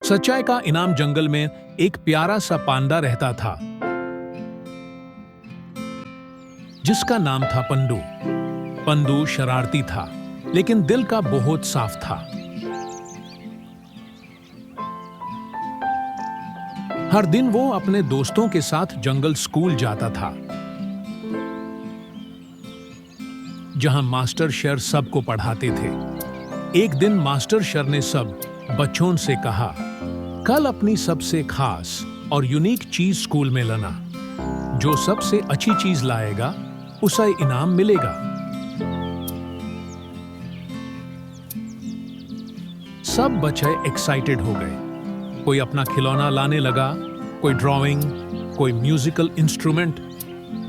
सच्चाई का इनाम जंगल में एक प्यारा सा पांडा रहता था जिसका नाम था पंडू। पंडू शरारती था लेकिन दिल का बहुत साफ था। हर दिन वो अपने दोस्तों के साथ जंगल स्कूल जाता था जहां मास्टर शेर सबको पढ़ाते थे। एक दिन मास्टर शेर ने सब बच्चों से कहा, कल अपनी सबसे खास और यूनिक चीज स्कूल में लाना। जो सबसे अच्छी चीज लाएगा उसे इनाम मिलेगा। सब बच्चे एक्साइटेड हो गए। कोई अपना खिलौना लाने लगा, कोई ड्राइंग, कोई म्यूजिकल इंस्ट्रूमेंट।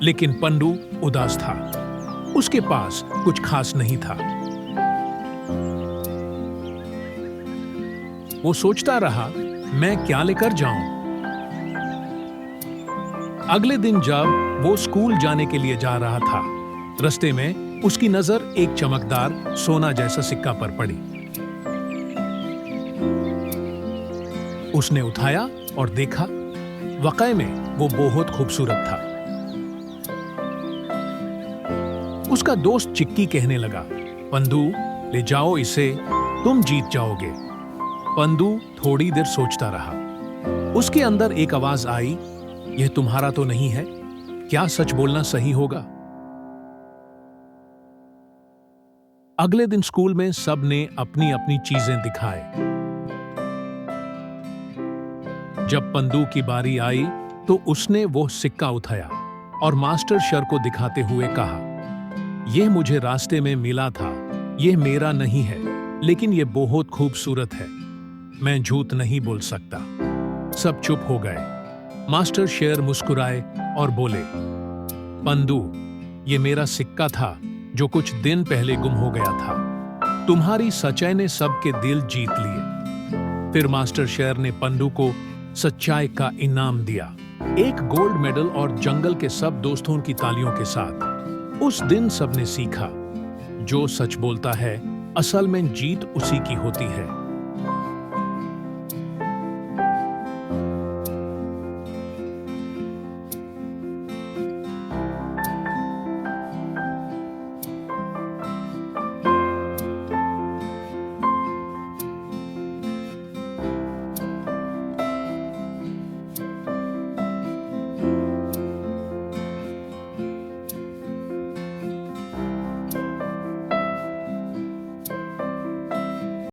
लेकिन पंडू उदास था। उसके पास कुछ खास नहीं था। वो सोचता रहा, मैं क्या लेकर जाऊं? अगले दिन जब वो स्कूल जाने के लिए जा रहा था, रास्ते में उसकी नजर एक चमकदार सोना जैसा सिक्का पर पड़ी। उसने उठाया और देखा, वाकई में वो बहुत खूबसूरत था। उसका दोस्त चिक्की कहने लगा, पंडू ले जाओ इसे, तुम जीत जाओगे। पंडू थोड़ी देर सोचता रहा। उसके अंदर एक आवाज आई, यह तुम्हारा तो नहीं है, क्या सच बोलना सही होगा? अगले दिन स्कूल में सब ने अपनी अपनी चीजें दिखाए। जब पंडू की बारी आई तो उसने वो सिक्का उठाया और मास्टर शेर को दिखाते हुए कहा, यह मुझे रास्ते में मिला था। यह मेरा नहीं है, लेकिन यह बहुत खूबसूरत है। मैं झूठ नहीं बोल सकता। सब चुप हो गए। मास्टर शेर मुस्कुराए और बोले, पंडू, ये मेरा सिक्का था जो कुछ दिन पहले गुम हो गया था। तुम्हारी सच्चाई ने सबके दिल जीत लिए। फिर मास्टर शेर ने पंडू को सच्चाई का इनाम दिया, एक गोल्ड मेडल और जंगल के सब दोस्तों की तालियों के साथ। उस दिन सबने सीखा, जो सच बोलता है असल में जीत उसी की होती है।